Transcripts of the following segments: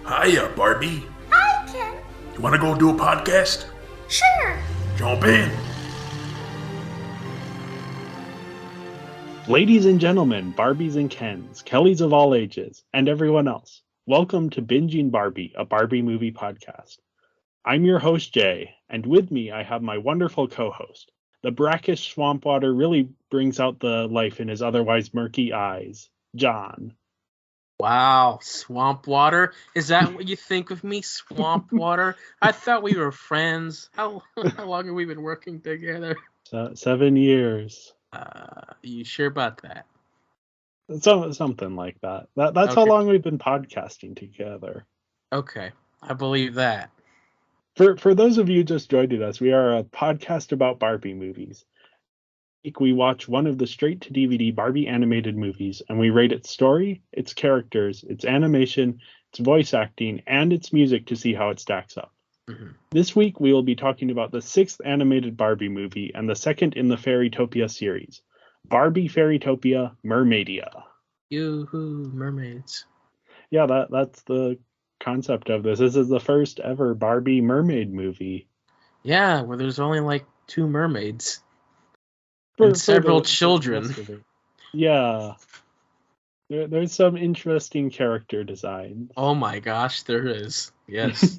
Hiya, Barbie. Hi, Ken. You want to go do a podcast? Sure. Jump in. Ladies and gentlemen, Barbies and Kens, Kellys of all ages, and everyone else, welcome to Binging Barbie, a Barbie movie podcast. I'm your host, Jay, and with me I have my wonderful co-host. The brackish swamp water really brings out the life in his otherwise murky eyes, John. Wow, swamp water? Is that what you think of me, swamp water? I thought we were friends. How long have we been working together? 7 years. You sure about that? Something like that. That's Okay. how long we've been podcasting together. Okay, I believe that. For those of you just joining us, we are a podcast about Barbie movies. We watch one of the straight-to-DVD Barbie animated movies, and we rate its story, its characters, its animation, its voice acting, and its music to see how it stacks up. Mm-hmm. This week, we will be talking about the 6th animated Barbie movie and the second in the Fairytopia series, Barbie Fairytopia Mermaidia. Yoo-hoo, mermaids. Yeah, that's the concept of this. This is the first ever Barbie mermaid movie. Yeah, where there's only like 2 mermaids. For Several the children. rest of it. Yeah. There's some interesting character designs. Oh my gosh, there is. Yes.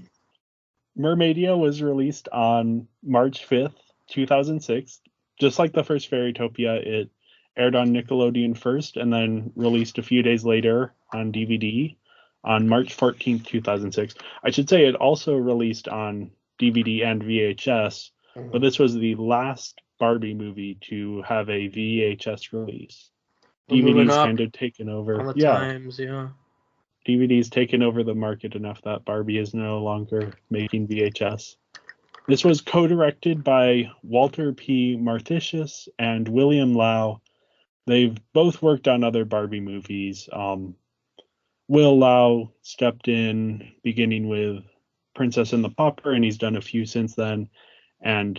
Mermaidia was released on March 5th, 2006. Just like the first Fairytopia, it aired on Nickelodeon first and then released a few days later on DVD on March 14th, 2006. I should say it also released on DVD and VHS, but this was the last Barbie movie to have a VHS release. DVD's kind of taken over. All the times, yeah. DVD's taken over the market enough that Barbie is no longer making VHS. This was co-directed by Walter P. Marthisius and William Lau. They've both worked on other Barbie movies. Will Lau stepped in beginning with Princess and the Pauper, and he's done a few since then. And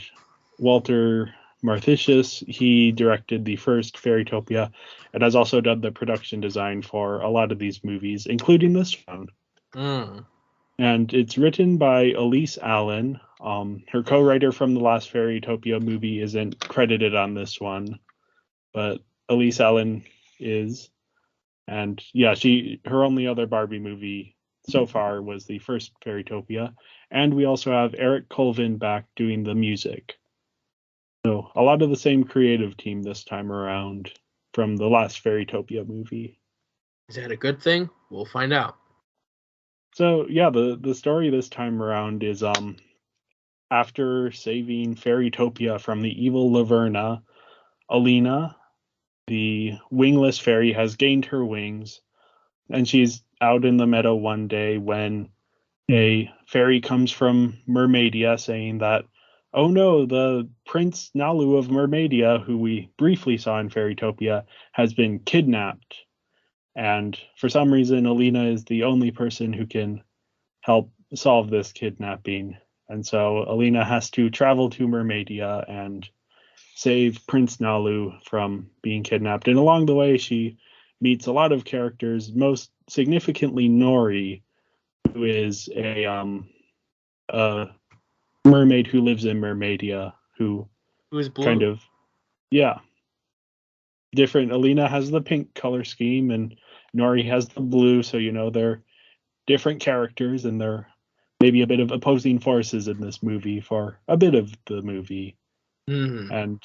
Walter Marthisius, he directed the first Fairytopia and has also done the production design for a lot of these movies, including this one. And it's written by Elise Allen. Her co-writer from the last Fairytopia movie isn't credited on this one, but Elise Allen is. And yeah, her only other Barbie movie so far was the first Fairytopia. And we also have Eric Colvin back doing the music. So a lot of the same creative team this time around from the last Fairytopia movie. Is that a good thing? We'll find out. So yeah, the story this time around is after saving Fairytopia from the evil Laverna, Alina, the wingless fairy, has gained her wings, and she's out in the meadow one day when a fairy comes from Mermaidia saying that, oh no, the Prince Nalu of Mermaidia, who we briefly saw in Fairytopia, has been kidnapped. And for some reason, Alina is the only person who can help solve this kidnapping. And so Alina has to travel to Mermaidia and save Prince Nalu from being kidnapped. And along the way, she meets a lot of characters, most significantly Nori, who is a mermaid who lives in Mermaidia, who is blue. Kind of, yeah. Different. Alina has the pink color scheme, and Nori has the blue, so they're different characters, and they're maybe a bit of opposing forces in this movie for a bit of the movie. Mm-hmm. And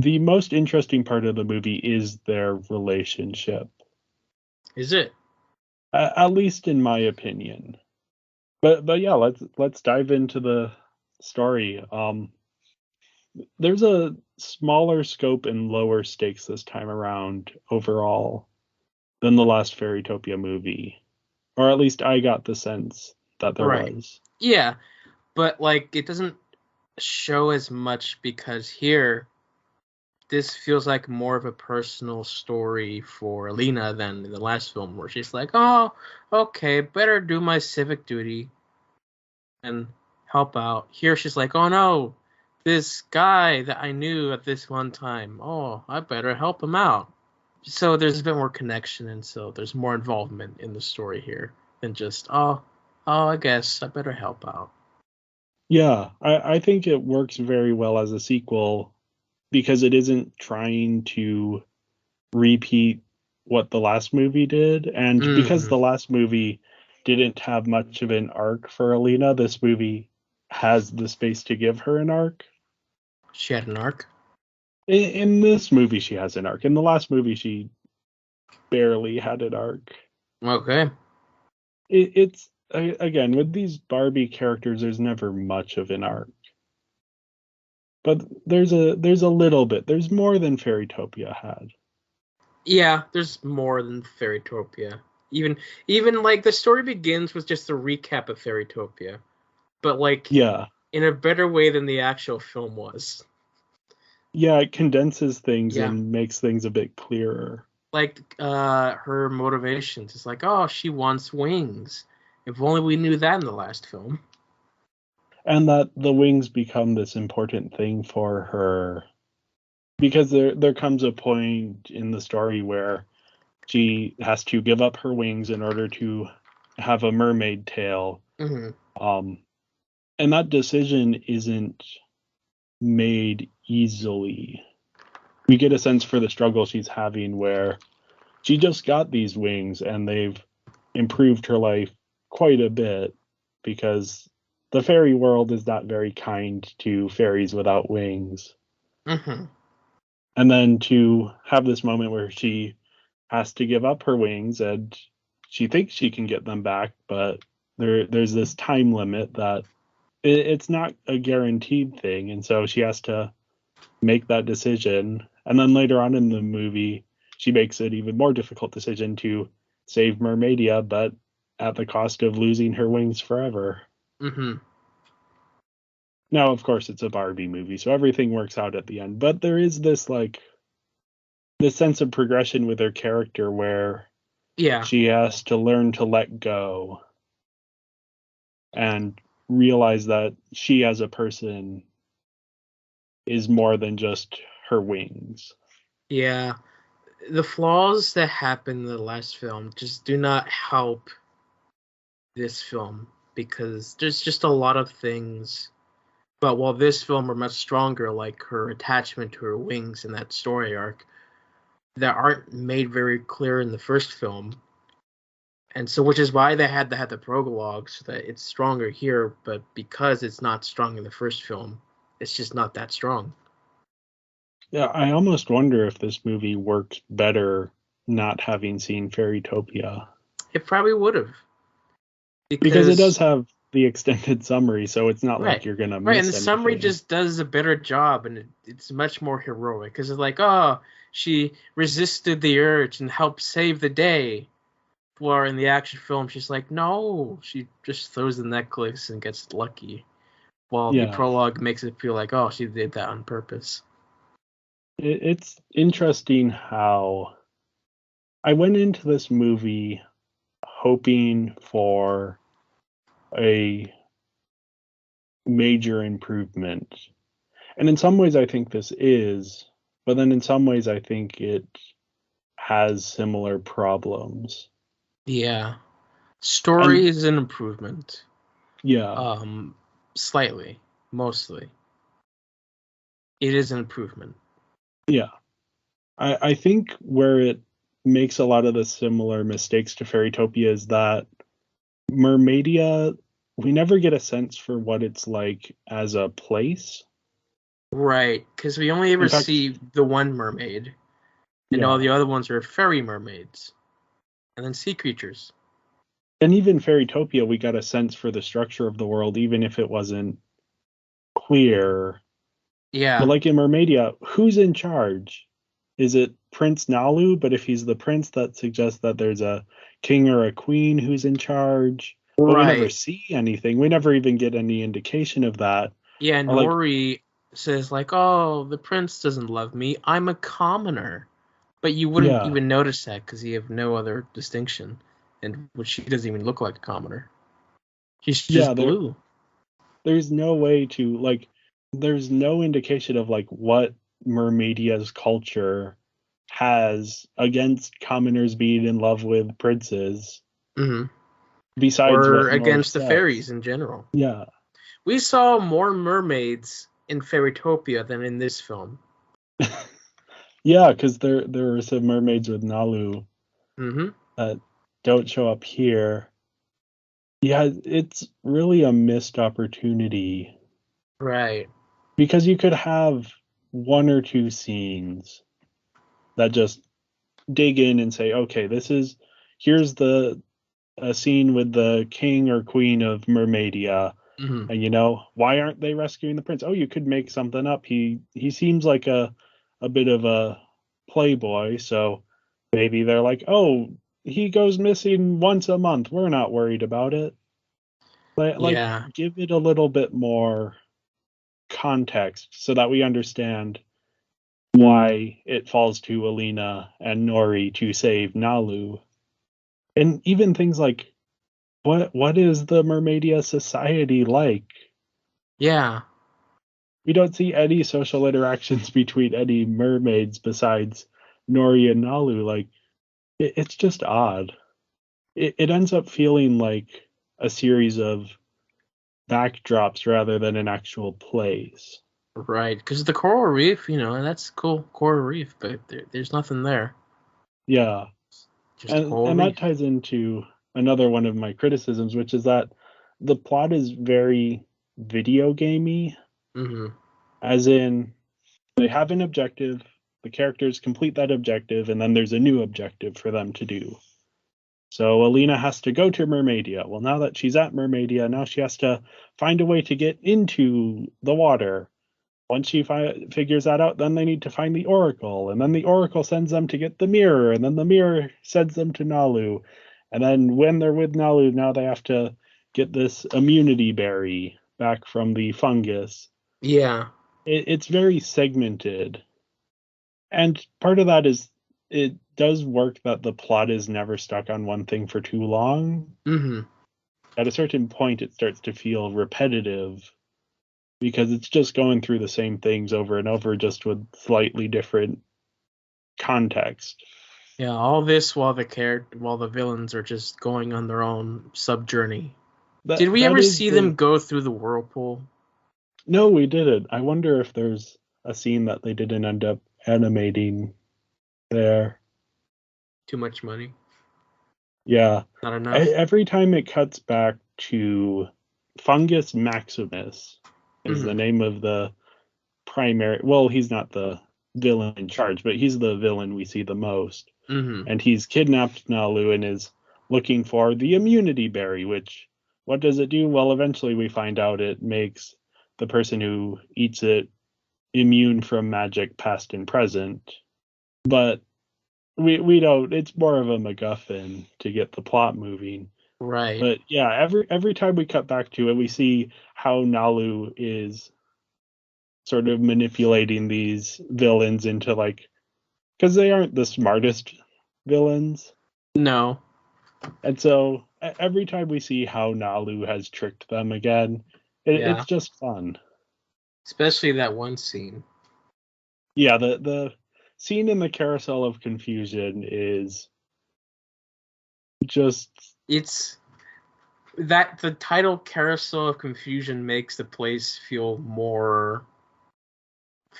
the most interesting part of the movie is their relationship. Is it? At least in my opinion. But yeah, let's dive into the story. There's a smaller scope and lower stakes this time around overall than the last Fairytopia movie. Or at least I got the sense that there was. Yeah, but it doesn't show as much because here, this feels like more of a personal story for Alina than in the last film, where she's like, oh, okay, better do my civic duty and help out. Here she's like, oh no, this guy that I knew at this one time, oh, I better help him out. So there's a bit more connection, and so there's more involvement in the story here. than just, I guess I better help out. Yeah, I think it works very well as a sequel because it isn't trying to repeat what the last movie did. And because Hmm. the last movie didn't have much of an arc for Alina, this movie has the space to give her an arc. She had an arc. In this movie, she has an arc. In the last movie, she barely had an arc. Okay. It's again with these Barbie characters, there's never much of an arc, but there's a little bit. There's more than Fairytopia had. Yeah, there's more than Fairytopia. Even like the story begins with just a recap of Fairytopia, but like Yeah, in a better way than the actual film was. yeah, it condenses things Yeah. and makes things a bit clearer. Like her motivations. It's like, oh, she wants wings. If only we knew that in the last film. And that the wings become this important thing for her because there comes a point in the story where she has to give up her wings in order to have a mermaid tail. Hmm. Um, and that decision isn't made easily. We get a sense for the struggle she's having where she just got these wings and they've improved her life quite a bit because the fairy world is not very kind to fairies without wings. Hmm. And then to have this moment where she has to give up her wings and she thinks she can get them back, but there's this time limit that it's not a guaranteed thing. And so she has to make that decision. And then later on in the movie, she makes an even more difficult decision to save Mermaidia, but at the cost of losing her wings forever. Hmm. Now, of course, it's a Barbie movie, so everything works out at the end. But there is this sense of progression with her character where Yeah. she has to learn to let go and realize that she as a person is more than just her wings. Yeah. The flaws that happen in the last film just do not help this film because there's just a lot of things. But while this film are much stronger, like her attachment to her wings and that story arc, that aren't made very clear in the first film. And so, which is why they had to have the prologue so that it's stronger here, but because it's not strong in the first film, it's just not that strong. Yeah, I almost wonder if this movie worked better not having seen Fairytopia. It probably would have. Because it does Because, have the extended summary, so it's not like right. you're gonna Right, and the miss summary anything. just does a better job, and it's much more heroic. Because it's like, oh, she resisted the urge and helped save the day. Or in the action film, she's like, no, she just throws the necklace and gets lucky. While the Yeah. prologue makes it feel like, oh, she did that on purpose. It's interesting how I went into this movie hoping for a major improvement. And in some ways I think this is, but then in some ways I think it has similar problems. Yeah. And Story is an improvement. yeah, Um, Slightly, mostly. It is an improvement. yeah. I think where it makes a lot of the similar mistakes to Fairytopia is that Mermaidia, we never get a sense for what it's like as a place. Right, because we only In ever fact, see the one mermaid, and all yeah. the other ones are fairy mermaids, and then sea creatures. And even Fairytopia, we got a sense for the structure of the world, even if it wasn't clear. But Yeah, like in Mermaidia, who's in charge? Is it Prince Nalu? But if he's the prince, that suggests that there's a king or a queen who's in charge. But we never right. see anything. We never even get any indication of that. Yeah, Or like, Nori says like, "Oh, the prince doesn't love me. I'm a commoner." But you wouldn't yeah, even notice that because you have no other distinction, and which she doesn't even look like a commoner. She's yeah, just blue. there's no way to like there's no indication of like what Mermaidia's culture has against commoners being in love with princes. Hmm. Besides or what Nori against the says. fairies in general. Yeah. We saw more mermaids in Fairytopia than in this film. Yeah, because there were some mermaids with Nalu Mm-hmm. that don't show up here. Yeah, it's really a missed opportunity. Right. Because you could have one or two scenes that just dig in and say, okay, here's the a scene with the king or queen of Mermaidia, Mm-hmm. and why aren't they rescuing the prince? Oh, you could make something up. He seems like a bit of a playboy, so maybe they're like, oh, he goes missing once a month. We're not worried about it. But Yeah. give it a little bit more context so that we understand why it falls to Alina and Nori to save Nalu. And even things like what is the Mermaidia society like? Yeah. We don't see any social interactions between any mermaids besides Nori and Nalu. It's just odd. It ends up feeling like a series of backdrops rather than an actual place. Right. Because the coral reef, that's cool, coral reef, but there's nothing there. Yeah. Just coral And that reef. ties into another one of my criticisms, which is that the plot is very video gamey, Mm-hmm. as in they have an objective, the characters complete that objective, and then there's a new objective for them to do. So Alina has to go to Mermaidia. Well, now that she's at Mermaidia, now she has to find a way to get into the water. Once she figures that out, then they need to find the Oracle, and then the Oracle sends them to get the mirror, and then the mirror sends them to Nalu. And then when they're with Nalu, now they have to get this immunity berry back from the fungus. Yeah. It's very segmented. And part of that is it does work that the plot is never stuck on one thing for too long. Mm-hmm. At a certain point, it starts to feel repetitive because it's just going through the same things over and over, just with slightly different context. Yeah, all this while the villains are just going on their own sub journey. Did we That ever is see them go through the whirlpool? No, we didn't. I wonder if there's a scene that they didn't end up animating there. Too much money. Yeah. Not enough. Every time it cuts back to Fungus Maximus is the Mm-hmm. name of the primary. Well, he's not the villain in charge, but he's the villain we see the most. Mm-hmm. And he's kidnapped Nalu and is looking for the immunity berry, which, what does it do? Well, eventually we find out it makes the person who eats it immune from magic past and present. But we don't, it's more of a MacGuffin to get the plot moving. Right. But yeah, every time we cut back to it, we see how Nalu is sort of manipulating these villains into because they aren't the smartest villains. No. And so every time we see how Nalu has tricked them again, Yeah. it's just fun. Especially that one scene. Yeah, the scene in the Carousel of Confusion is just... It's that the title Carousel of Confusion makes the place feel more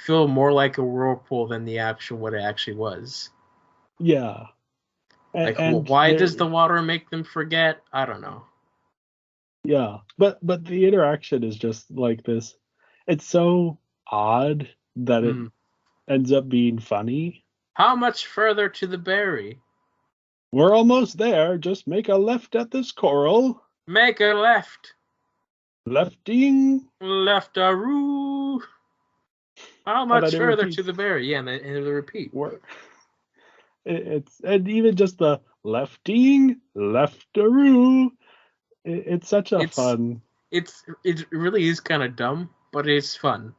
like a whirlpool than what it actually was. Yeah. And Why does the water make them forget? I don't know. Yeah, but the interaction is just like this. It's so odd that it ends up being funny. How much further to the berry? We're almost there. Just make a left at this coral. Make a left. Lefting. Leftaroo. How And much then it further repeats. to the berry? Yeah, and it'll repeat. It's and even just the lefting, leftaroo. It's such a fun. It really is kind of dumb, but it's fun.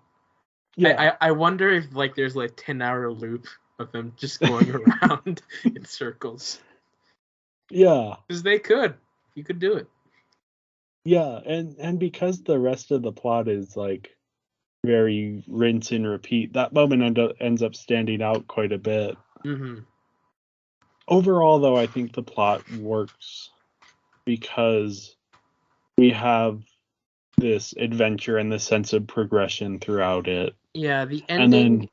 Yeah. I wonder if there's 10-hour loop of them just going around in circles. Yeah. Because you could do it. Yeah, and because the rest of the plot is very rinse and repeat, that moment ends up standing out quite a bit. Mm-hmm. Overall, though, I think the plot works because we have this adventure and the sense of progression throughout it. Yeah, the And ending then,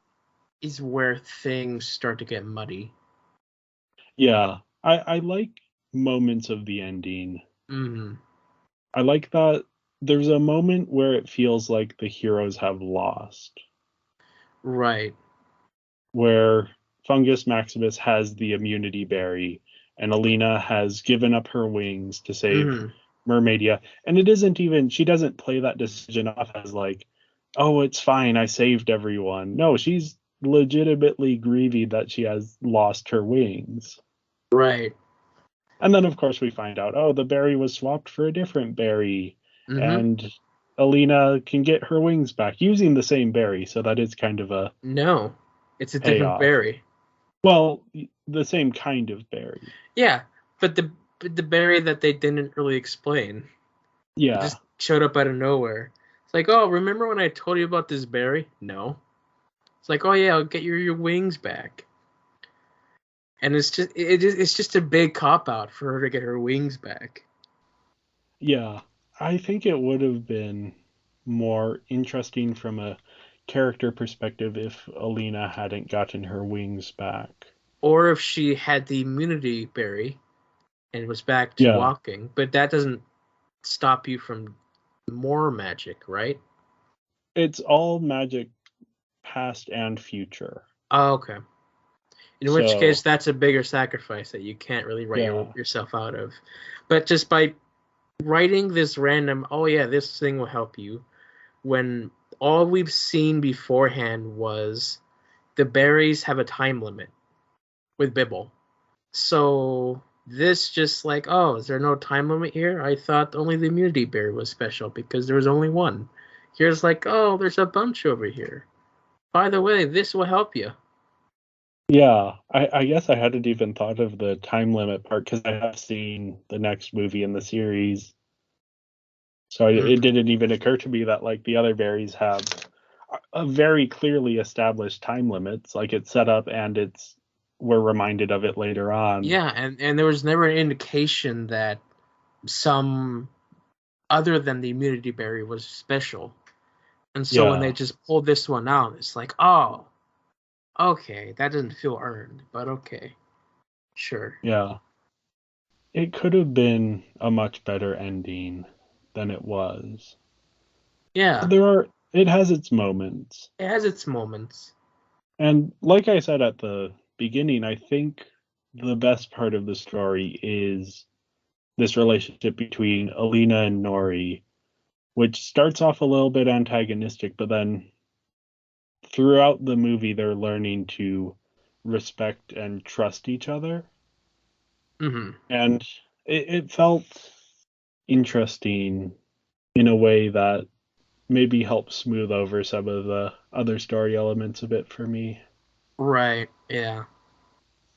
is where things start to get muddy. yeah, I like moments of the ending. Mm-hmm. I like that there's a moment where it feels like the heroes have lost, Right. where Fungus Maximus has the immunity berry and Alina has given up her wings to save Mm-hmm. Mermaidia. And it isn't even, she doesn't play that decision off as like, oh, it's fine, I saved everyone. No, she's legitimately grieving that she has lost her wings. Right. And then, of course, we find out, oh, the berry was swapped for a different berry. Mm-hmm. And Alina can get her wings back using the same berry. So that is kind of a No, it's a different payoff. berry. Well, the same kind of berry. Yeah, but the berry that they didn't really explain. It Yeah. just showed up out of nowhere. It's like, oh, remember when I told you about this berry? No. It's like, oh yeah, I'll get your wings back. And it's just a big cop out for her to get her wings back. Yeah. I think it would have been more interesting from a character perspective if Alina hadn't gotten her wings back. Or if she had the immunity berry and was back to Yeah. walking, but that doesn't stop you from more magic, right? It's all magic past and future. Oh, okay. In which case, So, that's a bigger sacrifice that you can't really write yeah. yourself out of. But just by writing this random, oh yeah, this thing will help you, when all we've seen beforehand was the berries have a time limit with Bibble. So this just like, oh, is there no time limit here? I thought only the immunity berry was special because there was only one. Here's like, oh, there's a bunch over here. By the way, this will help you. Yeah, I guess I hadn't even thought of the time limit part because I have seen the next movie in the series. So it Mm. didn't even occur to me that like the other berries have a very clearly established time limits. Like it's set up and we're reminded of it later on. Yeah, and there was never an indication that some other than the immunity berry was special. And so when they Yeah, just pulled this one out, it's like, oh, okay, that doesn't feel earned, but okay, sure. yeah. It could have been a much better ending than it was. Yeah, It has its moments. it has its moments. And like I said at the beginning, I think the best part of the story is this relationship between Alina and Nori, which starts off a little bit antagonistic, but then throughout the movie, they're learning to respect and trust each other. Hmm. And it felt interesting in a way that maybe helped smooth over some of the other story elements a bit for me. Right, yeah.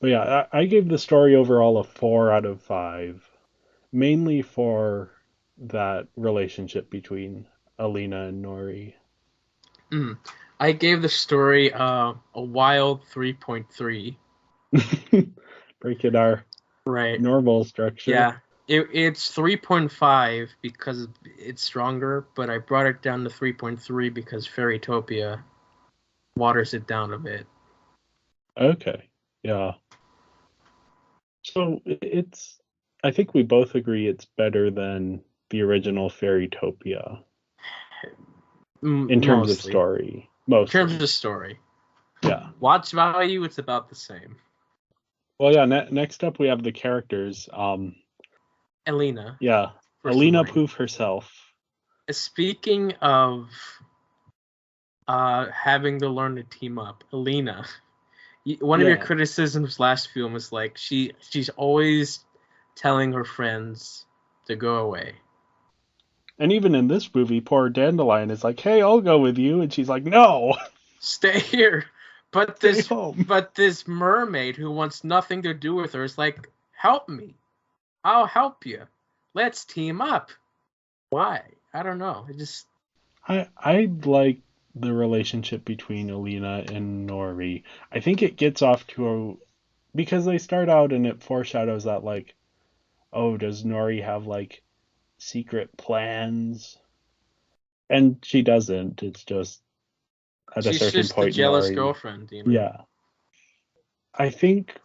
But yeah, I gave the story overall a 4 out of 5, mainly for that relationship between Alina and Nori. Mm. I gave the story a wild 3.3. Breaking our Right, normal structure. yeah. It's 3.5 because it's stronger, but I brought it down to 3.3 because Fairytopia waters it down a bit. Okay. Yeah. So I think we both agree it's better than the original Fairytopia in terms of Mostly. story. In terms of Mostly. the story. Yeah. Watch value, it's about the same. Well, yeah, next up we have the characters. Elena, Yeah. first in Alina line. Poof herself. Speaking of having to learn to team up, Elena, one of your Yeah. criticisms last film was like she's always telling her friends to go away. And even in this movie, poor Dandelion is like, "Hey, I'll go with you," and she's like, "No, Stay here. But stay this home." but this mermaid who wants nothing to do with her is like, help me. I'll help you. Let's team up. Why? I don't know. It just I like the relationship between Alina and Nori. I think it gets off to a because they start out and it foreshadows that like oh, does Nori have like secret plans? And she doesn't. It's just at a She's certain just the point, jealous Nori. girlfriend, you know. Yeah. I think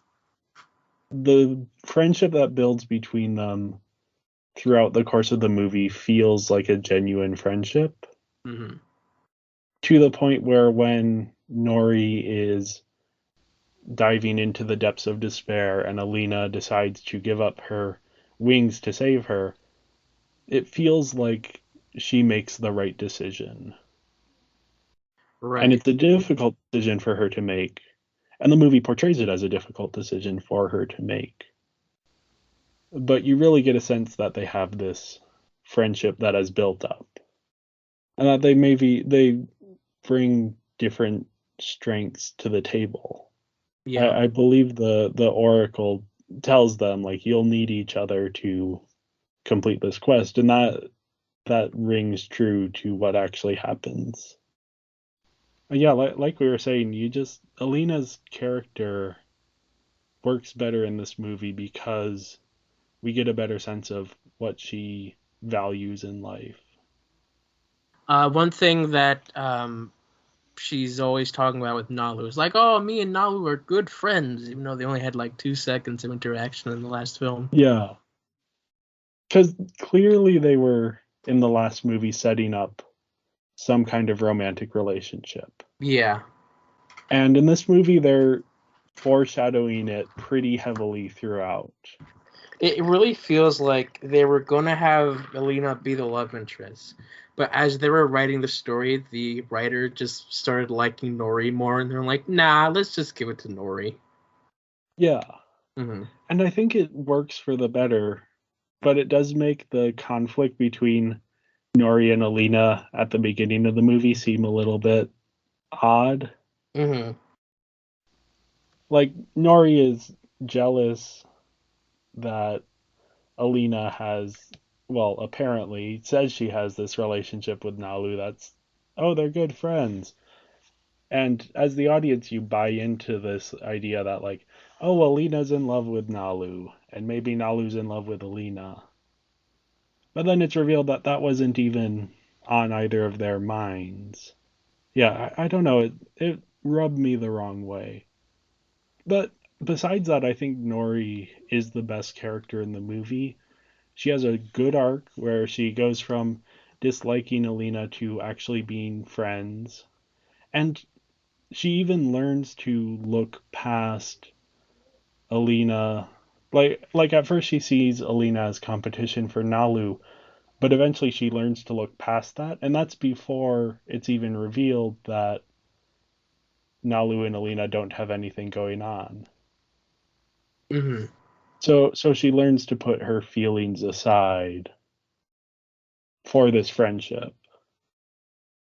the friendship that builds between them throughout the course of the movie feels like a genuine friendship Hmm. to the point where when Nori is diving into the depths of despair and Alina decides to give up her wings to save her, it feels like she makes the right decision. And Right. it's a difficult decision for her to make. And the movie portrays it as a difficult decision for her to make. But you really get a sense that they have this friendship that has built up. And that they bring different strengths to the table. Yeah. I believe the Oracle tells them like you'll need each other to complete this quest, and that rings true to what actually happens. Yeah, like we were saying, you just Alina's character works better in this movie because we get a better sense of what she values in life. One thing that she's always talking about with Nalu is like, oh, me and Nalu are good friends, even though they only had like 2 seconds of interaction in the last film. Yeah, because clearly they were in the last movie setting up some kind of romantic relationship. Yeah. And in this movie, they're foreshadowing it pretty heavily throughout. It really feels like they were gonna have Alina be the love interest, but as they were writing the story, the writer just started liking Nori more, and they're like, "Nah, let's just give it to Nori." Yeah. Hmm. And I think it works for the better, but it does make the conflict between Nori and Alina at the beginning of the movie seem a little bit odd. Hmm. Like, Nori is jealous that Alina has, well, apparently says she has this relationship with Nalu that's, oh, they're good friends. And as the audience, you buy into this idea that, like, oh, Alina's in love with Nalu, and maybe Nalu's in love with Alina. But then it's revealed that that wasn't even on either of their minds. Yeah, I don't know. It rubbed me the wrong way. But besides that, I think Nori is the best character in the movie. She has a good arc where she goes from disliking Alina to actually being friends. And she even learns to look past Alina. Like at first she sees Alina as competition for Nalu, but eventually she learns to look past that, and that's before it's even revealed that Nalu and Alina don't have anything going on. Hmm. So she learns to put her feelings aside for this friendship.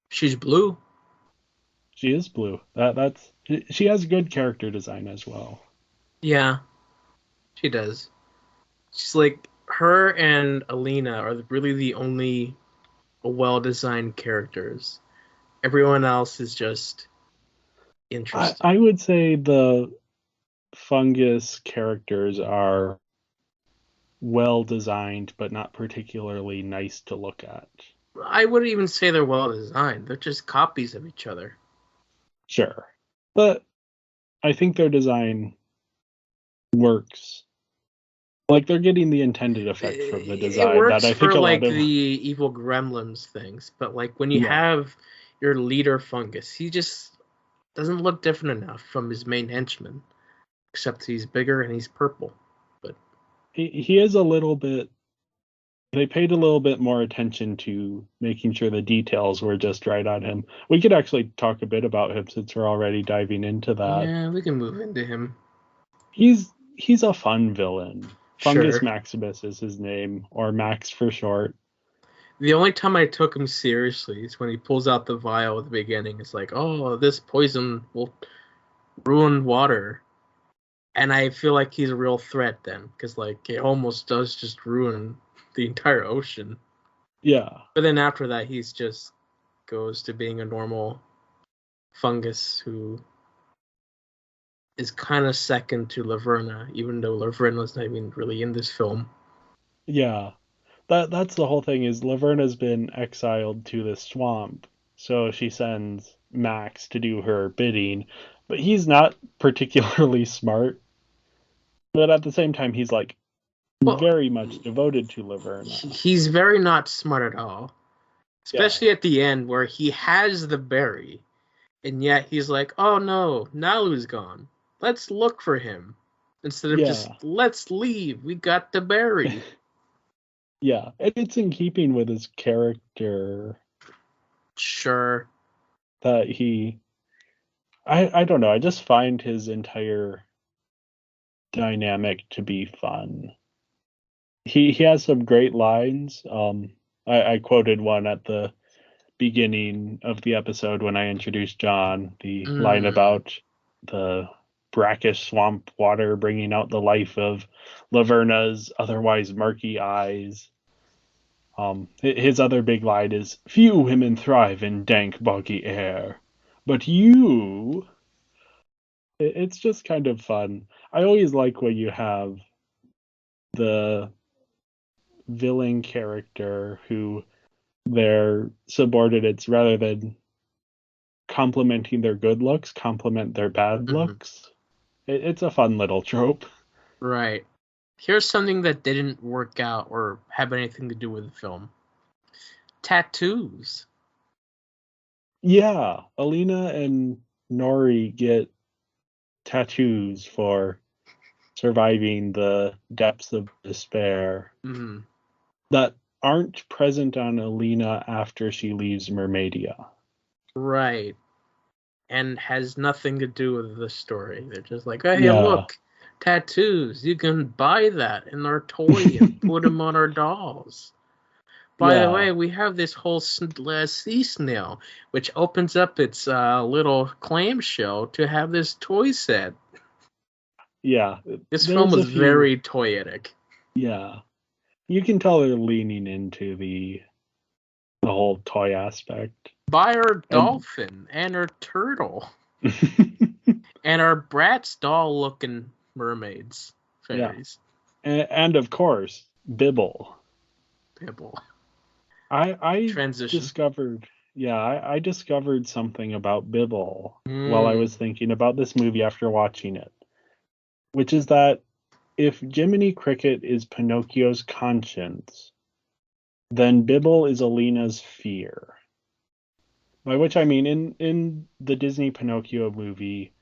She's blue. She is blue. That's she has good character design as well. Yeah, she does. She's like her and Alina are really the only well-designed characters. Everyone else is just interesting. I would say the fungus characters are well designed, but not particularly nice to look at. I wouldn't even say they're well-designed. They're just copies of each other. Sure. But I think their design works. Like they're getting the intended effect from the It design that works I think for a lot like of the evil gremlins things, but like when you yeah. have your leader fungus, he just doesn't look different enough from his main henchman, except he's bigger and he's purple. But He is a little bit they paid a little bit more attention to making sure the details were just right on him. We could actually talk a bit about him since we're already diving into that. yeah, we can move into him. He's a fun villain. Fungus Sure. Maximus is his name, or Max for short. The only time I took him seriously is when he pulls out the vial at the beginning. It's like, oh, this poison will ruin water. And I feel like he's a real threat then, because like it almost does just ruin the entire ocean. Yeah. But then after that, he's just goes to being a normal fungus who is kind of second to Laverna, even though Laverna's not even really in this film. Yeah. That's the whole thing is Laverna's been exiled to this swamp, so she sends Max to do her bidding, but he's not particularly smart. But at the same time, he's like Well, very much devoted to Laverna. he's very not smart at all, Yeah, especially at the end where he has the berry, and yet he's like, "Oh no, Nalu's gone. Let's look for him." Instead of just yeah, let's leave, we got the berry. yeah. And it's in keeping with his character Sure. that I don't know. I just find his entire dynamic to be fun. He has some great lines. I quoted one at the beginning of the episode when I introduced John, the line Mm. about the brackish swamp water bringing out the life of Laverna's otherwise murky eyes. His other big line is, "Few women thrive in dank, boggy air, but you." It's just kind of fun. I always like when you have the villain character who their subordinates, rather than complimenting their good looks, compliment their bad Hmm. looks. It's a fun little trope. Right. Here's something that didn't work out or have anything to do with the film. Tattoos. Yeah, Alina and Nori get tattoos for surviving the depths of despair Hmm. that aren't present on Alina after she leaves Mermaidia. Right. And has nothing to do with the story. They're just like, hey, Yeah. look, tattoos. You can buy that in our toy and put them on our dolls. By the Yeah. way, we have this whole sea snail, which opens up its little clamshell to have this toy set. Yeah. This film There's was a few. very toyetic. Yeah. You can tell they're leaning into the whole toy aspect. Buy our And dolphin and our turtle and our Bratz doll looking mermaids, yeah. fairies, And of course, Bibble. people. I Transition. discovered, yeah, I discovered something about Bibble while I Mm. was thinking about this movie after watching it, which is that if Jiminy Cricket is Pinocchio's conscience, then Bibble is Alina's fear. By which I mean, in the Disney Pinocchio movie,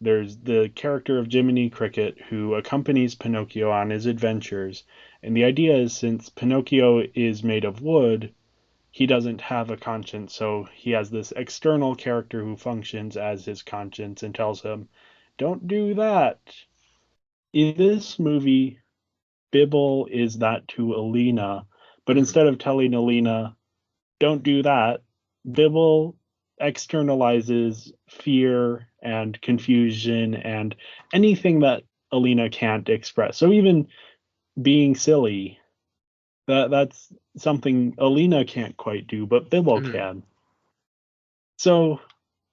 there's the character of Jiminy Cricket who accompanies Pinocchio on his adventures, and the idea is since Pinocchio is made of wood, he doesn't have a conscience, so he has this external character who functions as his conscience and tells him, "Don't do that." In this movie, Bibble is that to Alina, but Mm-hmm. instead of telling Alina, "Don't do that," Bibble externalizes fear and confusion and anything that Alina can't express. So even being silly, that's something Alina can't quite do, but Bibble Mm-hmm. can. So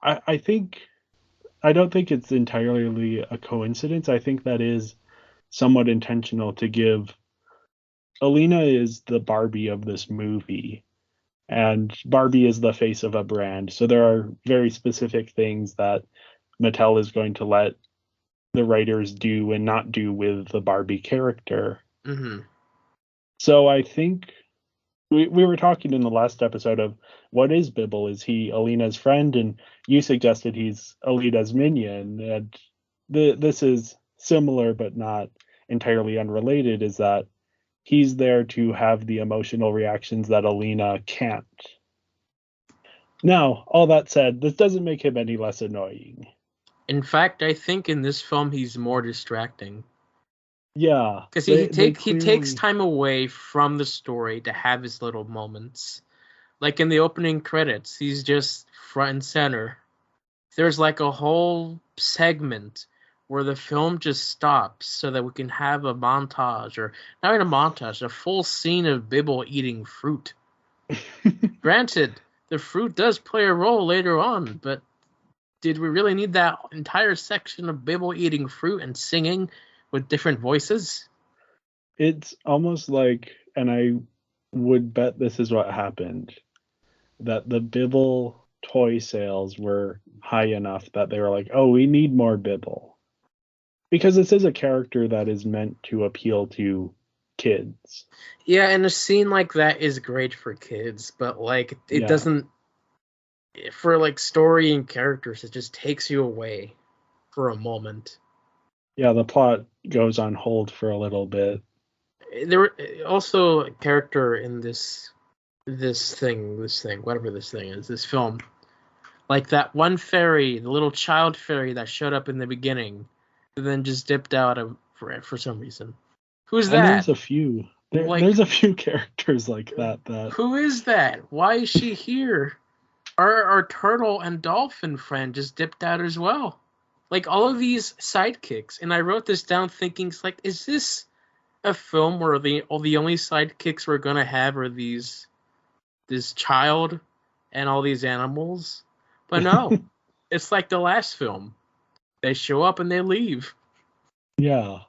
I think I don't think it's entirely a coincidence. I think that is somewhat intentional to give Alina is the Barbie of this movie, and Barbie is the face of a brand. So there are very specific things that Mattel is going to let the writers do and not do with the Barbie character. Mm-hmm. So I think we were talking in the last episode of what is Bibble? Is he Alina's friend? And you suggested he's Alina's minion. And this is similar but not entirely unrelated, is that he's there to have the emotional reactions that Alina can't. Now, all that said, this doesn't make him any less annoying. In fact, I think in this film he's more distracting Yeah, because they he takes clearly. time away from the story to have his little moments. Like in the opening credits, he's just front and center. There's like a whole segment where the film just stops so that we can have a montage, or not even a montage, a full scene of Bibble eating fruit. Granted, the fruit does play a role later on, but did we really need that entire section of Bibble eating fruit and singing with different voices? It's almost like, and I would bet this is what happened, that the Bibble toy sales were high enough that they were like, oh, we need more Bibble. Because this is a character that is meant to appeal to kids. Yeah, and a scene like that is great for kids, but like it Yeah. doesn't, for like story and characters, it just takes you away for a moment. Yeah, the plot goes on hold for a little bit. There were also a character in this whatever this thing is, this film. Like that one fairy, the little child fairy that showed up in the beginning, and then just dipped out of for some reason. Who's And that? there's a few. Like- There's a few characters like that. Who is that? Why is she here? Our turtle and dolphin friend just dipped out as well. Like all of these sidekicks, and I wrote this down thinking, it's like, is this a film where the only sidekicks we're gonna have are this child and all these animals? But no, it's like the last film. They show up and they leave. Yeah.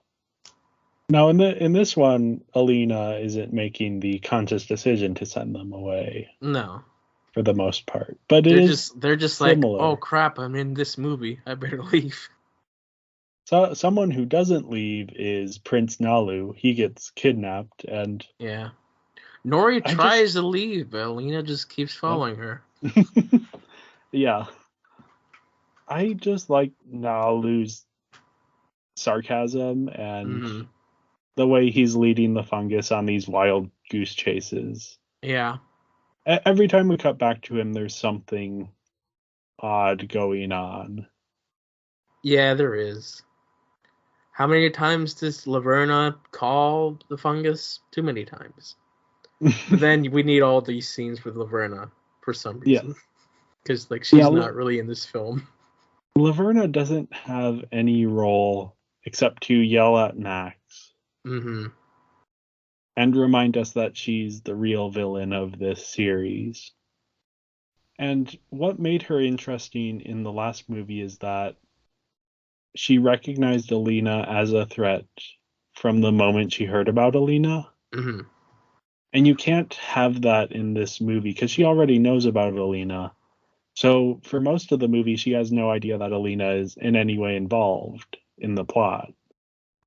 Now in this one, Alina isn't making the conscious decision to send them away No, for the most part, but they're just similar. like, oh crap, I'm in this movie. I better leave. So someone who doesn't leave is Prince Nalu. He gets kidnapped, and Yeah. Nori tries to leave, but Alina just keeps following her. yeah. I just like Nalu's sarcasm and the way he's leading the fungus on these wild goose chases. Yeah. Every time we cut back to him, there's something odd going on. Yeah, there is. How many times does Laverna call the fungus? Too many times. But then we need all these scenes with Laverna for some reason. Because like she's not really in this film. Laverna doesn't have any role except to yell at Max. Mm-hmm. And remind us that she's the real villain of this series. And what made her interesting in the last movie is that she recognized Alina as a threat from the moment she heard about Alina. Mm-hmm. And you can't have that in this movie because she already knows about Alina. So for most of the movie, she has no idea that Alina is in any way involved in the plot.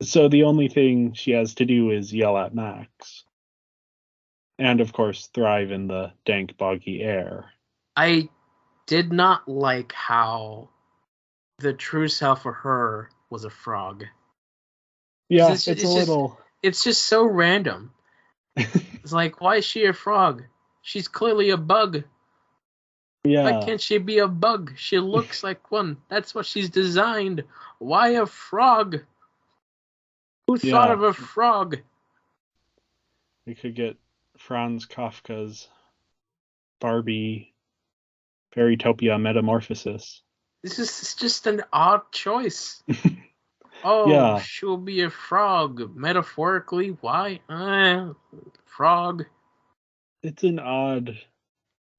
So the only thing she has to do is yell at Max. And of course, thrive in the dank, boggy air. I did not like how the true self of her was a frog. Yeah, it's a little... It's just so random. It's like, why is she a frog? She's clearly a bug. Yeah. Why can't she be a bug? She looks like one. That's what she's designed. Why a frog? Who thought of a frog? We could get Franz Kafka's Barbie Fairytopia metamorphosis. This is just an odd choice. She'll be a frog. Metaphorically, why? Frog. It's an odd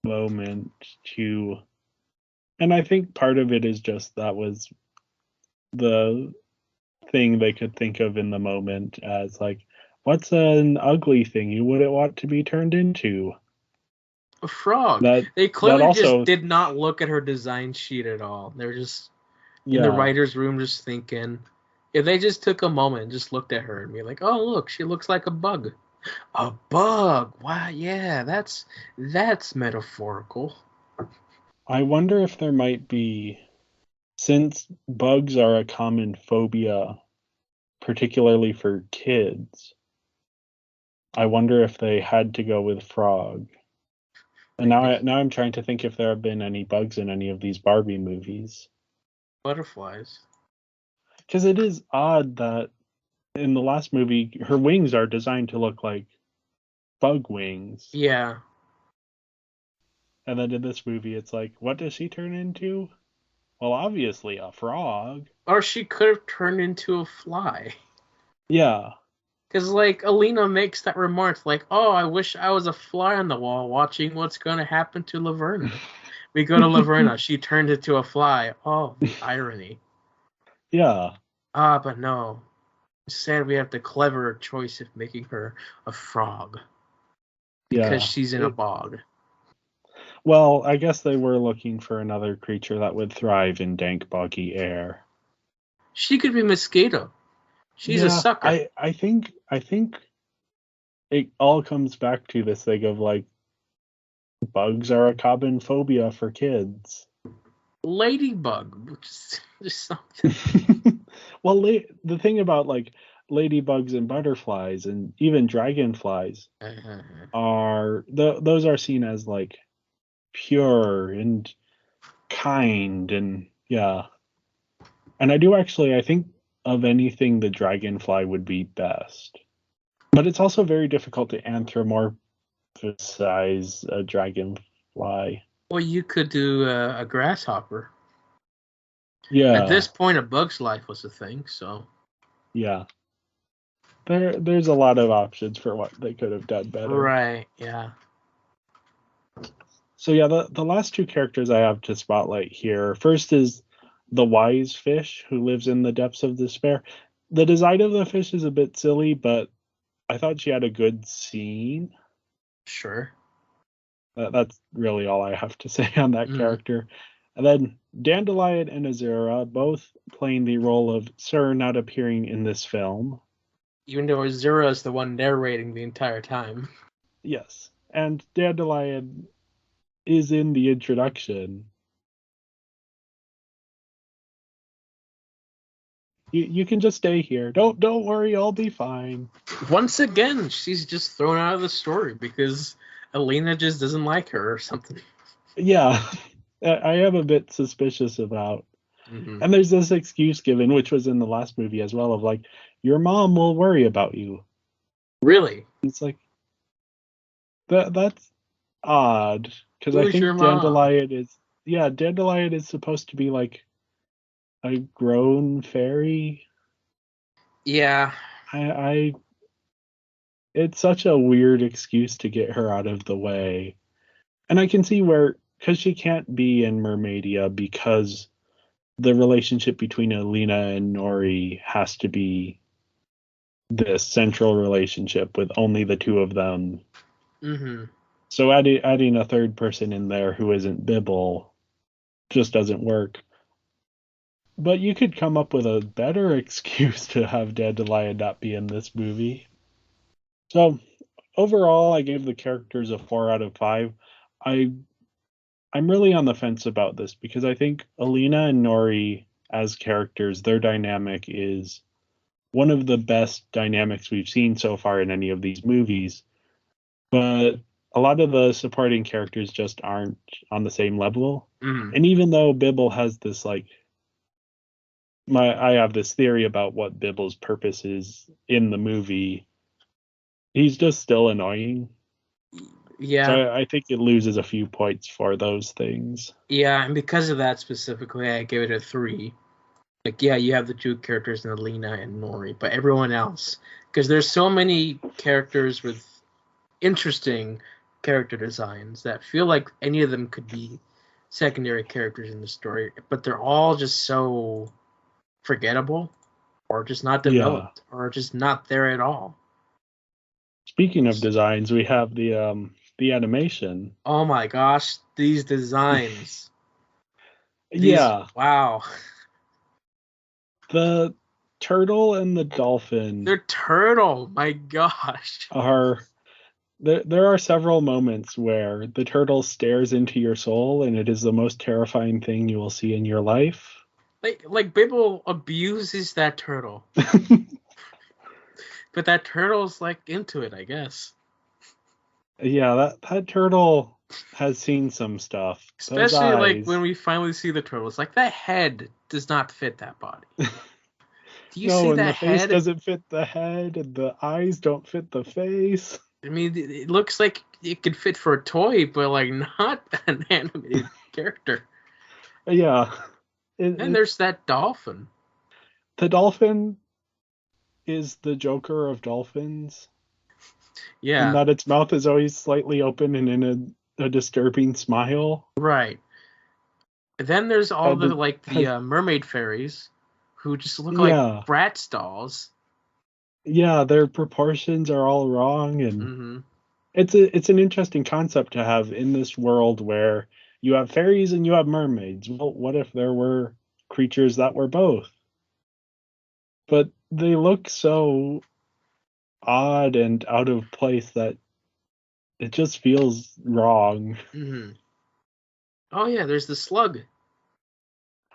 moment to... And I think part of it is just that was the thing they could think of in the moment as like, what's an ugly thing you wouldn't want to be turned into? A frog. They clearly just did not look at her design sheet at all. They're just in the writer's room just thinking. If they just took a moment and just looked at her and be like, oh, look, she looks like a bug. A bug? Wow, yeah, that's metaphorical. I wonder if there might be, since bugs are a common phobia, particularly for kids, I wonder if they had to go with frog. And now I'm trying to think if there have been any bugs in any of these Barbie movies. Butterflies. Because it is odd that in the last movie, her wings are designed to look like bug wings. Yeah. And then in this movie, it's like, what does she turn into? Well, obviously a frog. Or she could have turned into a fly. Yeah. Because, like, Alina makes that remark, like, oh, I wish I was a fly on the wall watching what's going to happen to Laverna. We go to Laverna. She turned into a fly. Oh, the irony. Yeah. But no. Instead, we have the clever choice of making her a frog because Yeah. she's in a bog. Well, I guess they were looking for another creature that would thrive in dank, boggy air. She could be mosquito. She's a sucker. I think it all comes back to this thing of like bugs are a common phobia for kids. Ladybug, which is just something. Well, the thing about like ladybugs and butterflies and even dragonflies are those are seen as like pure and kind and yeah. And I think of anything the dragonfly would be best. But it's also very difficult to anthropomorphize a dragonfly. Well, you could do a grasshopper. Yeah. At this point, a bug's life was a thing, so. Yeah. There's a lot of options for what they could have done better. Right, yeah. So yeah, the last two characters I have to spotlight here. First is the wise fish who lives in the depths of despair. The design of the fish is a bit silly, but I thought she had a good scene. Sure. That's really all I have to say on that character. And then Dandelion and Azura, both playing the role of Sir not appearing in this film. Even though Azura is the one narrating the entire time. Yes. And Dandelion is in the introduction. You can just stay here. Don't worry, I'll be fine. Once again, she's just thrown out of the story because Alina just doesn't like her or something. Yeah, I am a bit suspicious about. And there's this excuse given, which was in the last movie as well, of like, your mom will worry about you. Really? It's like that's odd because I think Dandelion is supposed to be like a grown fairy. Yeah. It's such a weird excuse to get her out of the way. And I can see because she can't be in Mermaidia because the relationship between Alina and Nori has to be this central relationship with only the two of them. So adding a third person in there who isn't Bibble just doesn't work. But you could come up with a better excuse to have Dandelion not be in this movie. So overall, I gave the characters a 4 out of 5. I'm really on the fence about this because I think Alina and Nori as characters, their dynamic is one of the best dynamics we've seen so far in any of these movies. But a lot of the supporting characters just aren't on the same level. And even though Bibble has this like I have this theory about what Bibble's purpose is in the movie, he's just still annoying. Yeah. So I think it loses a few points for those things. Yeah, and because of that specifically, I give it a 3. Like, yeah, you have the two characters in Alina and Nori, but everyone else, because there's so many characters with interesting character designs that feel like any of them could be secondary characters in the story, but they're all just so forgettable or just not developed or just not there at all. Speaking of designs, we have the animation. Oh my gosh, these designs. Wow. The turtle and the dolphin. They're turtle, my gosh. There are several moments where the turtle stares into your soul and it is the most terrifying thing you will see in your life. Like Bibble abuses that turtle. But that turtle's like into it, I guess. Yeah, that turtle has seen some stuff. Especially like when we finally see the turtle. It's like that head does not fit that body. Do you see that the head? face doesn't fit the head and the eyes don't fit the face. I mean, it looks like it could fit for a toy, but like not an animated character. Yeah. And there's that dolphin. The dolphin is the Joker of dolphins. Yeah. And that its mouth is always slightly open and in a disturbing smile. Right. And then there's all the mermaid fairies who just look like Bratz dolls. Yeah, their proportions are all wrong, and Mm-hmm. it's an interesting concept to have in this world where you have fairies and you have mermaids. Well, what if there were creatures that were both? But they look so odd and out of place that it just feels wrong. Mm-hmm. Oh yeah, there's the slug.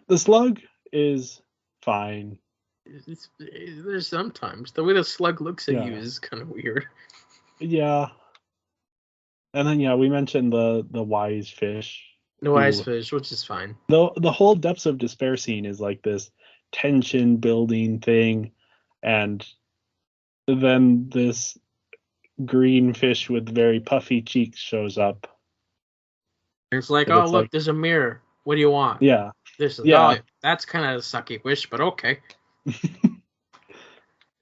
The slug is fine. There's sometimes the way the slug looks at you Yeah. is kind of weird. Yeah. And then yeah, we mentioned the wise fish No ice who fish, which is fine. the whole depths of despair scene is like this tension building thing, and then this green fish with very puffy cheeks shows up. And it's like, And oh it's look, like, there's a mirror. What do you want? yeah, This is oh, yeah. that's kind of a sucky wish, but okay.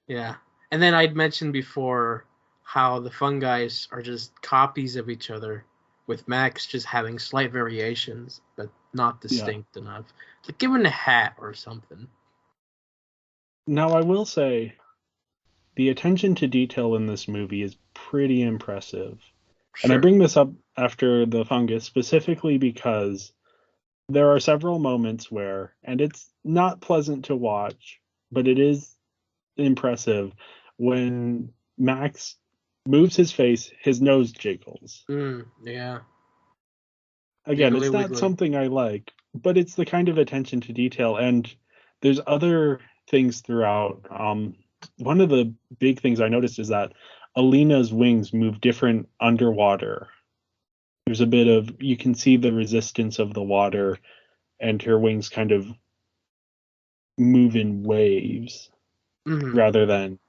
Yeah. And then I'd mentioned before how the fungi are just copies of each other, with Max just having slight variations, but not Yeah. distinct enough. Like given a hat or something. Now I will say the attention to detail in this movie is pretty impressive. And I Sure. bring this up after the fungus specifically because there are several moments where, and it's not pleasant to watch, but it is impressive when Max moves his face, his nose jiggles. Yeah. Again, Wiggly it's not wiggly. something I like, but it's the kind of attention to detail. And there's other things throughout. One of the big things I noticed is that Alina's wings move different underwater. There's a bit of, you can see the resistance of the water, and her wings kind of move in waves Hmm. rather than,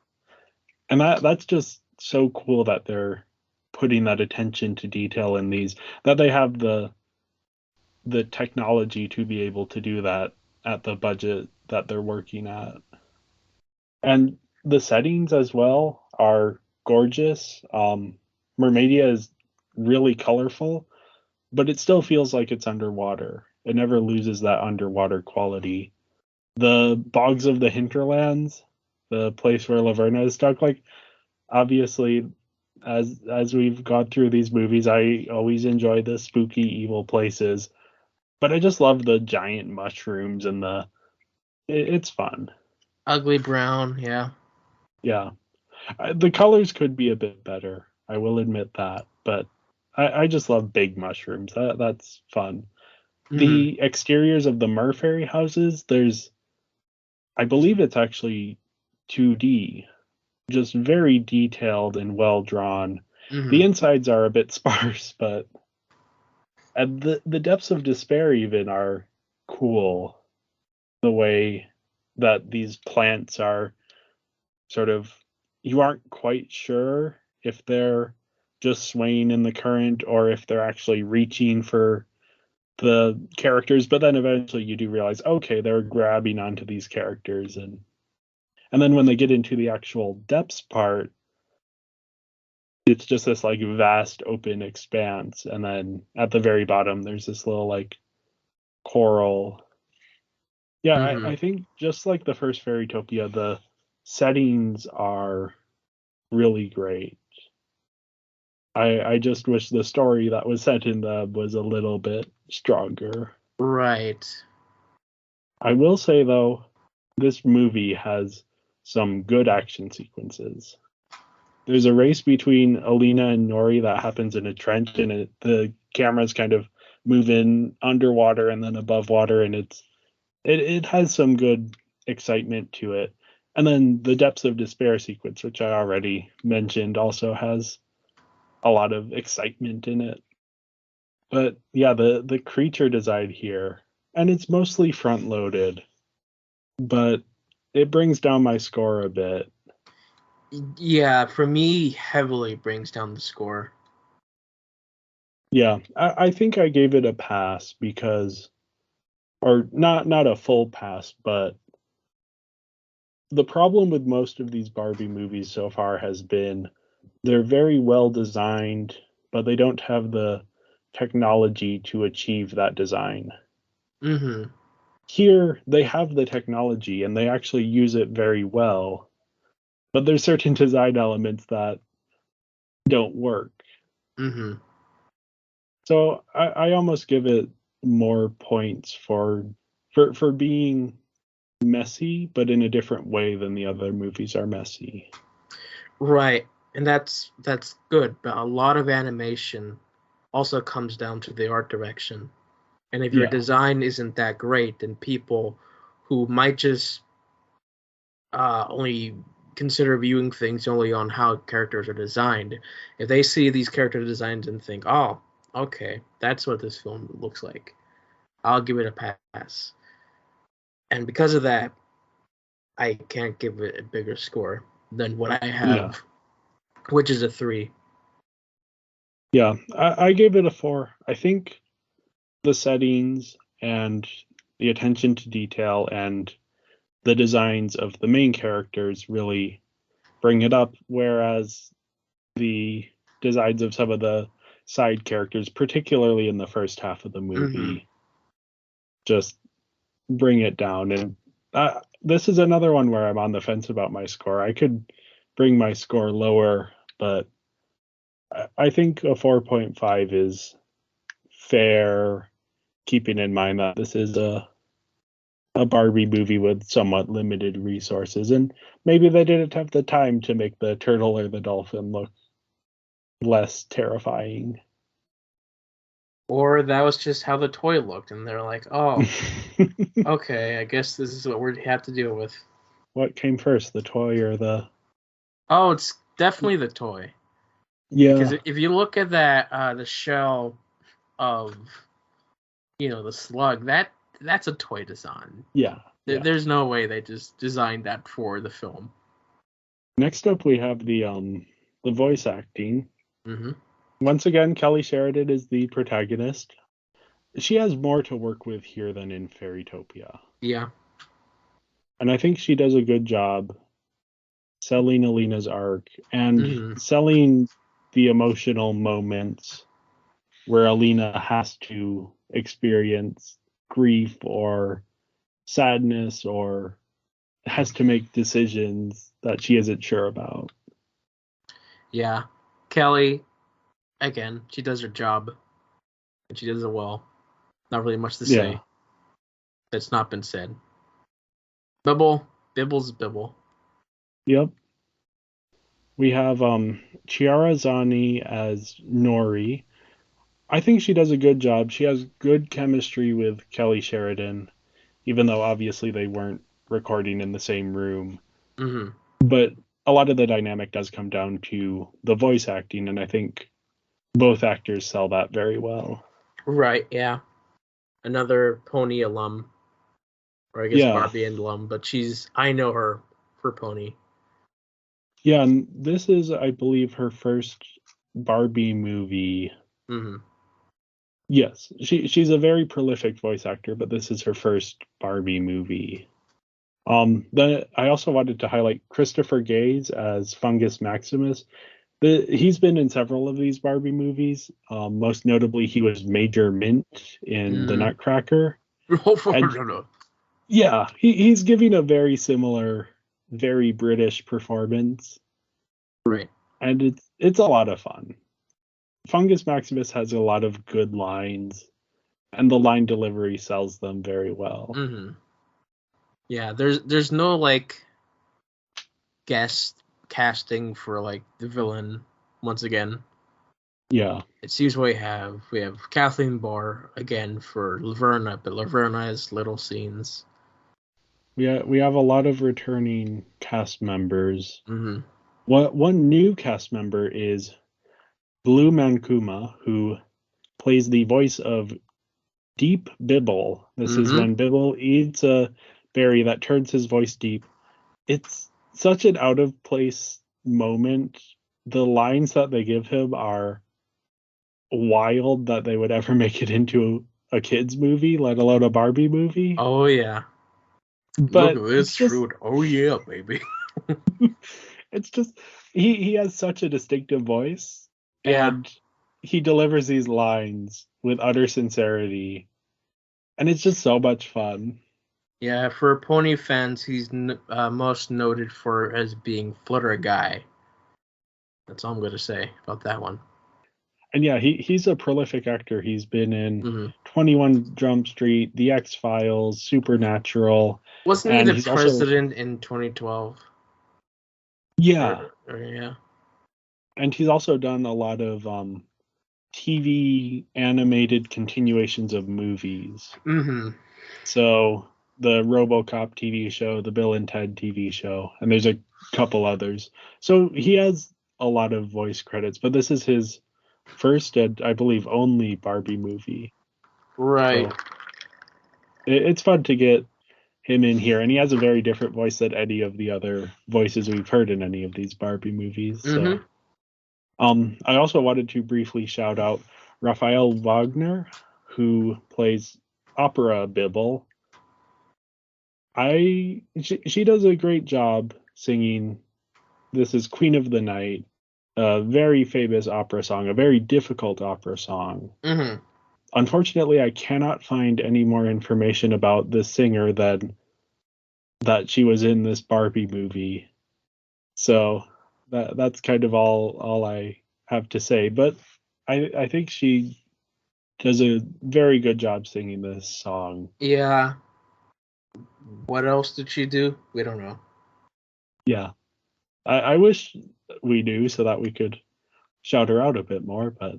and that's just so cool that they're putting that attention to detail in these, that they have the technology to be able to do that at the budget that they're working at. And the settings as well are gorgeous. Mermaidia is really colorful, but it still feels like it's underwater. It never loses that underwater quality. The bogs of the hinterlands, the place where Laverna is stuck, like obviously as we've gone through these movies, I always enjoy the spooky evil places, but I just love the giant mushrooms and it's fun. Ugly brown, yeah. Yeah. The colors could be a bit better. I will admit that, but I just love big mushrooms. That's fun. Hmm. The exteriors of the Merfairy houses, I believe it's actually 2D, just very detailed and well drawn. The Hmm. insides are a bit sparse, but and the depths of despair even are cool. The way that these plants are sort of, you aren't quite sure if they're just swaying in the current or if they're actually reaching for the characters, but then eventually you do realize, okay, they're grabbing onto these characters, and then when they get into the actual depths part, it's just this like vast open expanse, and then at the very bottom there's this little like coral. Yeah, Hmm. I think just like the first Fairytopia, the settings are really great. I just wish the story that was set in them was a little bit stronger. Right. I will say though, this movie has some good action sequences. There's a race between Alina and Nori that happens in a trench, and the cameras kind of move in underwater and then above water, and it has some good excitement to it. And then the depths of despair sequence, which I already mentioned, also has a lot of excitement in it. But yeah, the creature design here, and it's mostly front loaded, but it brings down my score a bit. Yeah, for me, heavily brings down the score. Yeah, I think I gave it a pass because, or not a full pass, but the problem with most of these Barbie movies so far has been they're very well designed, but they don't have the technology to achieve that design. Hmm. Here, they have the technology and they actually use it very well, But there's certain design elements that don't work. Mm-hmm. So I almost give it more points for being messy, but in a different way than the other movies are messy. Right, and that's good. But a lot of animation also comes down to the art direction. And if your Yeah. design isn't that great, then people who might just only consider viewing things only on how characters are designed, if they see these character designs and think, "Oh, okay, that's what this film looks like," I'll give it a pass. And because of that, I can't give it a bigger score than what I Yeah. have, which is a 3. Yeah. I gave it a 4. I think the settings and the attention to detail and the designs of the main characters really bring it up, whereas the designs of some of the side characters, particularly in the first half of the Mm-hmm. movie, just bring it down. And this is another one where I'm on the fence about my score. I could bring my score lower, but I think a 4.5 is fair, keeping in mind that this is a Barbie movie with somewhat limited resources, and maybe they didn't have the time to make the turtle or the dolphin look less terrifying. Or that was just how the toy looked, and they're like, "Oh, okay, I guess this is what we have to deal with." What came first, the toy or the? Oh, it's definitely the toy. Because Yeah, if you look at that, the shell of the slug, that's a toy design. yeah, yeah. There's no way they just designed that for the film. Next up, we have the voice acting. Mm-hmm. Once again, Kelly Sheridan is the protagonist. She has more to work with here than in Fairytopia, Yeah. and I think she does a good job selling Alina's arc and Mm-hmm. selling the emotional moments where Alina has to experience grief or sadness or has to make decisions that she isn't sure about. Yeah. Kelly, again, she does her job, and she does it well. Not really much to Yeah. say that's not been said. Bibble's Bibble. Yep. We have Chiara Zani as Nori. I think she does a good job. She has good chemistry with Kelly Sheridan, even though obviously they weren't recording in the same room. Mm-hmm. But a lot of the dynamic does come down to the voice acting, and I think both actors sell that very well. Right. Yeah. Another Pony alum, or I guess Yeah. Barbie alum, but I know her for Pony. Yeah, and this is, I believe, her first Barbie movie. Mm-hmm. Yes, she's a very prolific voice actor, but this is her first Barbie movie. Then I also wanted to highlight Christopher Gaze as Fungus Maximus. He's been in several of these Barbie movies. Most notably, he was Major Mint in The Mm-hmm. Nutcracker. And yeah, he's giving a very similar, very British performance, Right. and it's a lot of fun. Fungus Maximus has a lot of good lines, and the line delivery sells them very well. Mm-hmm. Yeah, there's no like guest casting for like the villain once again. Yeah, It's usually we have Kathleen Barr again for Laverna, but Laverna has little scenes. we have a lot of returning cast members. Mm-hmm. One new cast member is Blue Mankuma, who plays the voice of Deep Bibble. This is Mm-hmm. when Bibble eats a berry that turns his voice deep. It's such an out of place moment. The lines that they give him are wild that they would ever make it into a kids movie, let alone a Barbie movie. Oh yeah. Look But at it's this just fruit. Oh yeah, baby. it's just he has such a distinctive voice, Yeah. and he delivers these lines with utter sincerity, and it's just so much fun. Yeah, for pony fans, he's most noted for as being Flutter Guy. That's all I'm going to say about that one. And yeah, he's a prolific actor. He's been in Mm-hmm. 21 Jump Street, The X-Files, Supernatural, Wasn't he and the he's also president in 2012? yeah, Yeah. and he's also done a lot of TV animated continuations of movies. Mm-hmm. So the RoboCop TV show, the Bill and Ted TV show, and there's a couple others. So he has a lot of voice credits, but this is his first and I believe only Barbie movie. Right. So it's fun to get him in here, and he has a very different voice than any of the other voices we've heard in any of these Barbie movies. Mm-hmm. So I also wanted to briefly shout out Raphael Wagner, who plays Opera Bibble. She does a great job singing. This is Queen of the Night, a very famous opera song, a very difficult opera song. Mm-hmm. Unfortunately, I cannot find any more information about this singer than that she was in this Barbie movie. So that's kind of all I have to say. But I think she does a very good job singing this song. Yeah. What else did she do? We don't know. Yeah. I wish we knew so that we could shout her out a bit more, but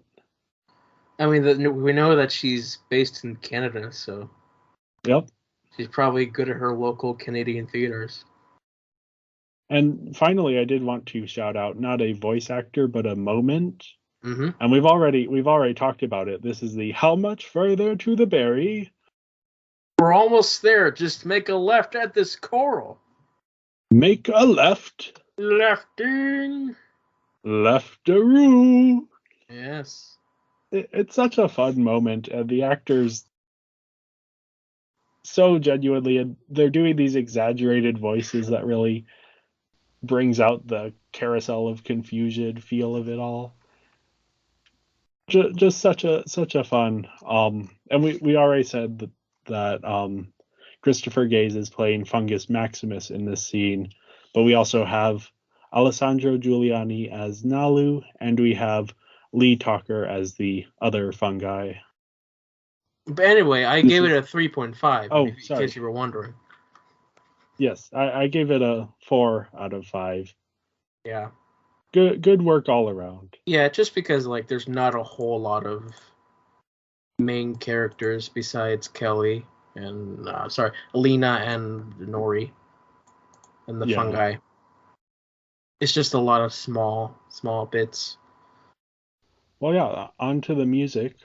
I mean, we know that she's based in Canada, so yep. she's probably good at her local Canadian theaters. And finally, I did want to shout out not a voice actor, but a moment. Mm-hmm. And we've already talked about it. This is the how much further to the berry? We're almost there. Just make a left at this coral. Make a left. Lefting. Leftaroo. Yes. It's such a fun moment, and the actors so genuinely, and they're doing these exaggerated voices that really brings out the carousel of confusion feel of it all. Just such a fun. And we already said that Christopher Gaze is playing Fungus Maximus in this scene, but we also have Alessandro Giuliani as Nalu, and we have Lee Talker as the other fungi. But anyway, I This gave is- it a 3.5, Oh, in sorry. case you were wondering. Yes, I gave it a 4 out of 5. Yeah. Good work all around. Yeah, just because, like, there's not a whole lot of main characters besides Kelly and, Alina and Nori and the Yeah. fungi. It's just a lot of small bits. Well, yeah, on to the music.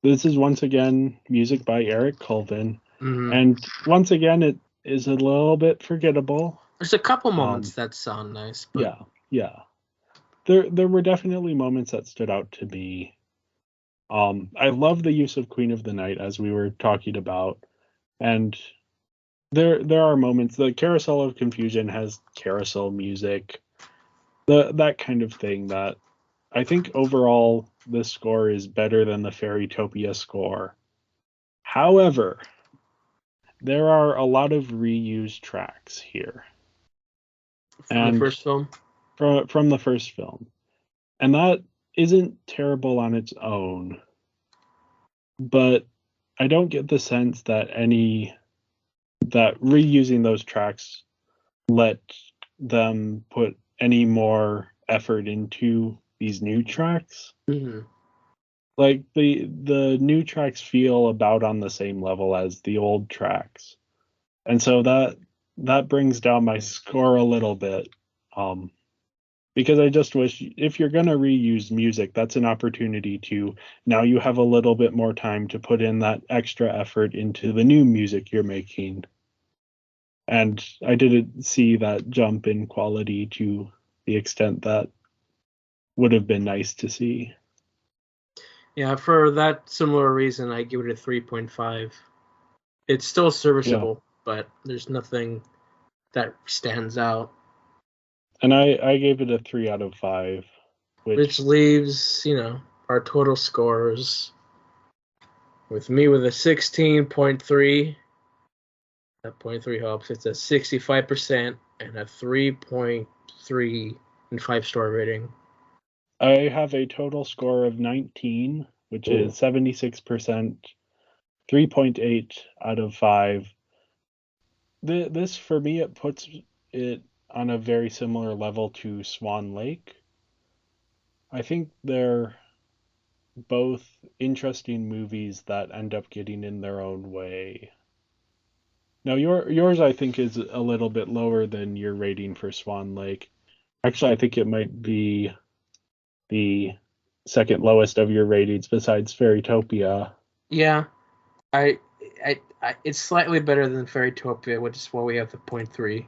This is once again music by Eric Colvin, Mm-hmm. and once again it is a little bit forgettable. There's a couple moments that sound nice, but Yeah. There were definitely moments that stood out to me. I love the use of Queen of the Night as we were talking about, and there are moments. The Carousel of Confusion has carousel music, that kind of thing. That I think overall this score is better than the Fairytopia score. However, there are a lot of reused tracks here. from the first film. From the first film. And that isn't terrible on its own. But I don't get the sense that reusing those tracks let them put any more effort into these new tracks. Mm-hmm. Like the new tracks feel about on the same level as the old tracks. And so that brings down my score a little bit. Because I just wish if you're going to reuse music, that's an opportunity to now you have a little bit more time to put in that extra effort into the new music you're making. And I didn't see that jump in quality to the extent that would have been nice to see. Yeah, for that similar reason, I give it a 3.5. It's still serviceable, but there's nothing that stands out. And I gave it a 3 out of 5, Which leaves, our total scores with me with a 16.3 That 0.3 helps. It's a 65% and a 3.3 and 5-star rating. I have a total score of 19, which is 76%, 3.8 out of 5. This, for me, it puts it on a very similar level to Swan Lake. I think they're both interesting movies that end up getting in their own way. Now, yours, I think, is a little bit lower than your rating for Swan Lake. Actually, I think it might be the second lowest of your ratings besides Fairytopia. Yeah, I it's slightly better than Fairytopia, which is why we have the 0.3.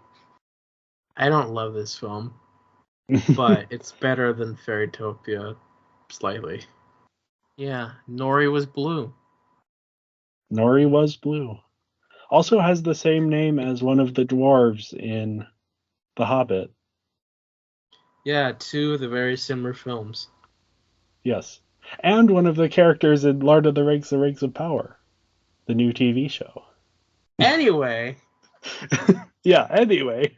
I don't love this film, but it's better than Fairytopia slightly. Yeah, Nori was blue. Nori was blue. Also has the same name as one of the dwarves in The Hobbit. Yeah, two of the very similar films. Yes. And one of the characters in Lord of the Rings of Power, the new TV show. Anyway. Yeah, anyway.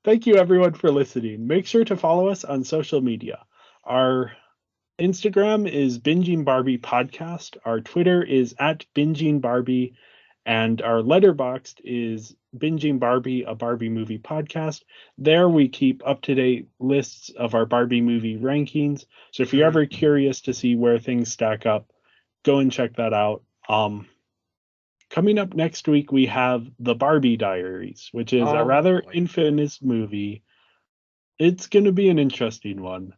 Thank you everyone for listening. Make sure to follow us on social media. Our Instagram is Binging Barbie Podcast. Our Twitter is @BingingBarbie. And our Letterboxd is Binging Barbie, a Barbie movie podcast. There we keep up-to-date lists of our Barbie movie rankings. So if you're ever curious to see where things stack up, go and check that out. Coming up next week, we have The Barbie Diaries, which is a rather infamous movie. It's going to be an interesting one.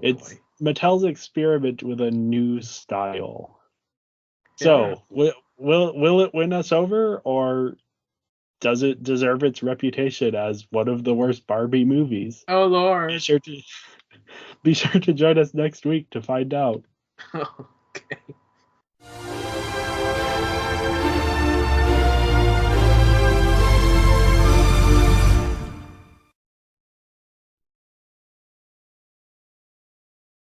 It's Mattel's experiment with a new style. So, will it win us over, or does it deserve its reputation as one of the worst Barbie movies? Oh Lord! Be sure to join us next week to find out. Okay.